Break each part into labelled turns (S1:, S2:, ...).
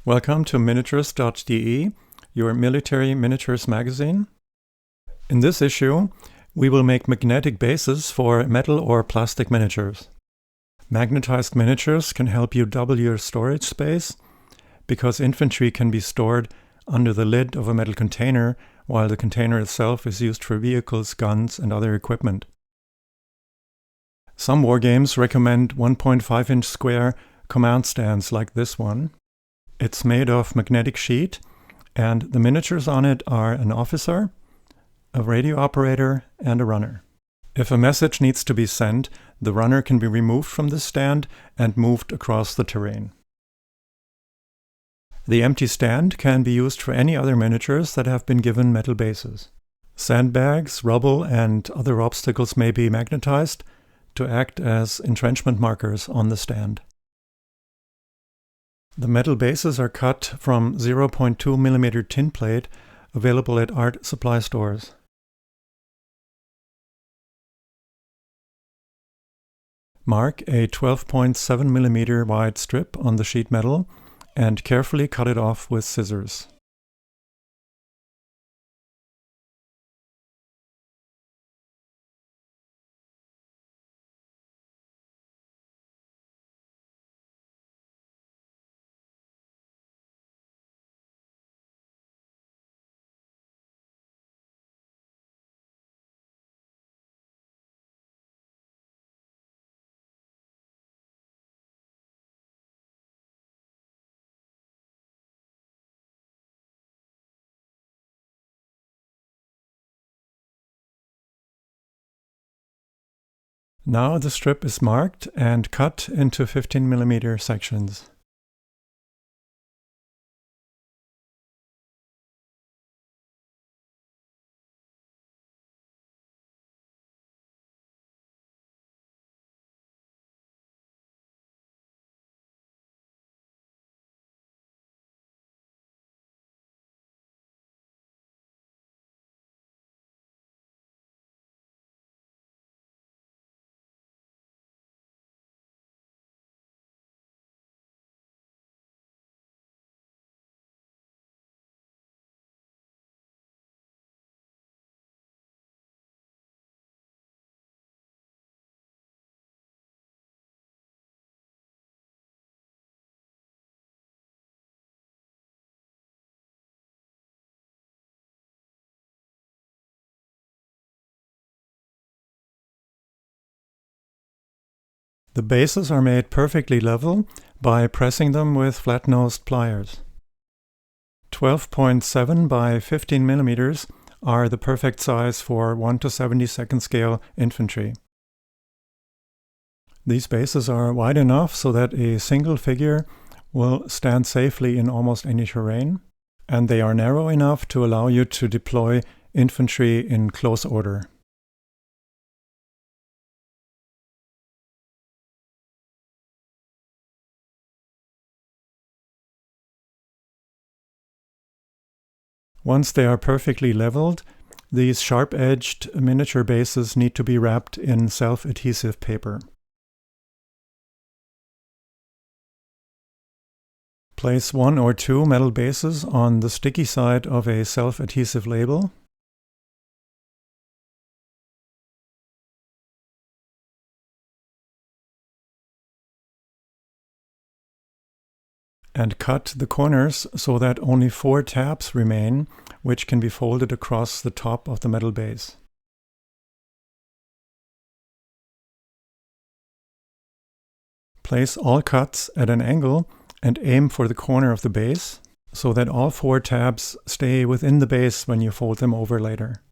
S1: Welcome to miniatures.de, your military miniatures magazine. In this issue, we will make magnetic bases for metal or plastic miniatures. Magnetized miniatures can help you double your storage space because infantry can be stored under the lid of a metal container while the container itself is used for vehicles, guns, and other equipment. Some wargames recommend 1.5-inch square command stands like this one. It's made of magnetic sheet, and the miniatures on it are an officer, a radio operator, and a runner. If a message needs to be sent, the runner can be removed from the stand and moved across the terrain. The empty stand can be used for any other miniatures that have been given metal bases. Sandbags, rubble, and other obstacles may be magnetized to act as entrenchment markers on the stand. The metal bases are cut from 0.2 mm tin plate available at art supply stores. Mark a 12.7 mm wide strip on the sheet metal and carefully cut it off with scissors. Now the strip is marked and cut into 15 mm sections. The bases are made perfectly level by pressing them with flat-nosed pliers. 12.7 by 15 mm are the perfect size for 1 to 72nd scale infantry. These bases are wide enough so that a single figure will stand safely in almost any terrain, and they are narrow enough to allow you to deploy infantry in close order. Once they are perfectly leveled, these sharp-edged miniature bases need to be wrapped in self-adhesive paper. Place 1 or 2 metal bases on the sticky side of a self-adhesive label. And cut the corners so that only 4 tabs remain, which can be folded across the top of the metal base. Place all cuts at an angle and aim for the corner of the base so that all 4 tabs stay within the base when you fold them over later.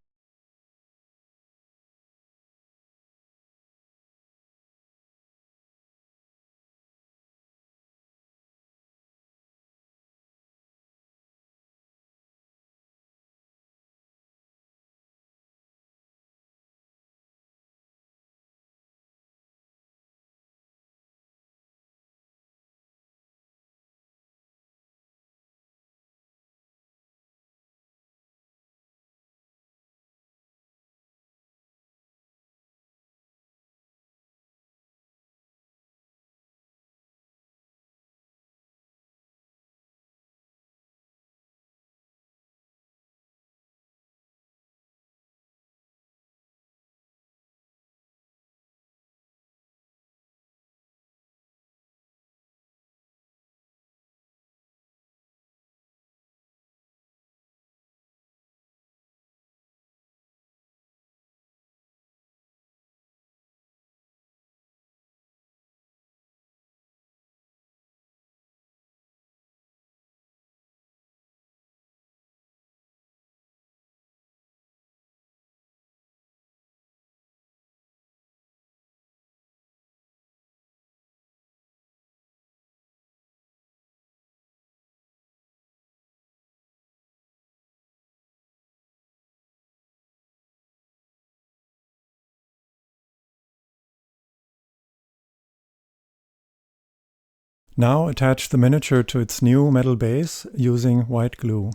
S1: Now attach the miniature to its new metal base using white glue.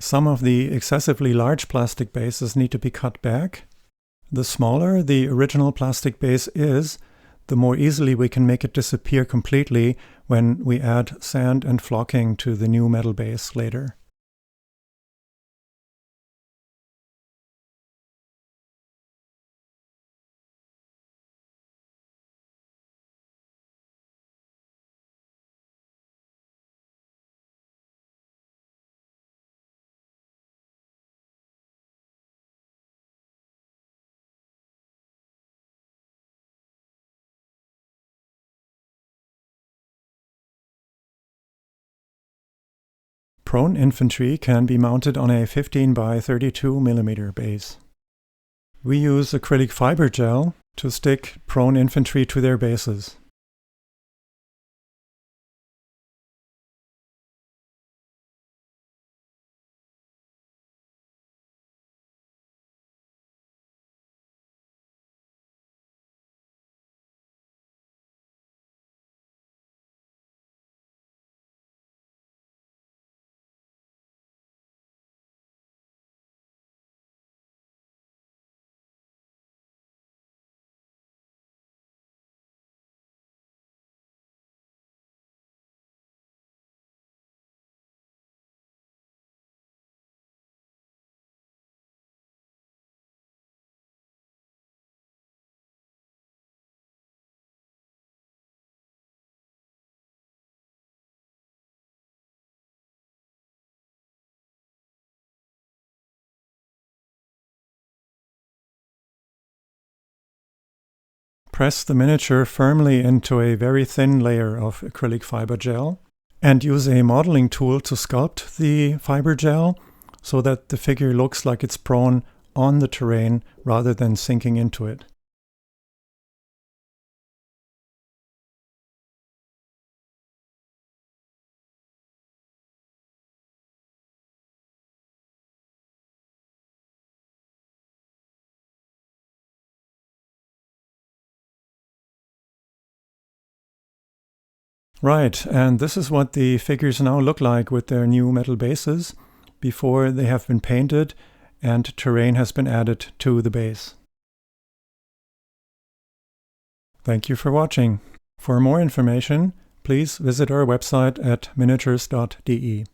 S1: Some of the excessively large plastic bases need to be cut back. The smaller the original plastic base is, the more easily we can make it disappear completely when we add sand and flocking to the new metal base later. Prone infantry can be mounted on a 15 by 32 mm base. We use acrylic fiber gel to stick prone infantry to their bases. Press the miniature firmly into a very thin layer of acrylic fiber gel and use a modeling tool to sculpt the fiber gel so that the figure looks like it's prone on the terrain rather than sinking into it. Right, and this is what the figures now look like with their new metal bases before they have been painted and terrain has been added to the base. Thank you for watching. For more information, please visit our website at miniatures.de.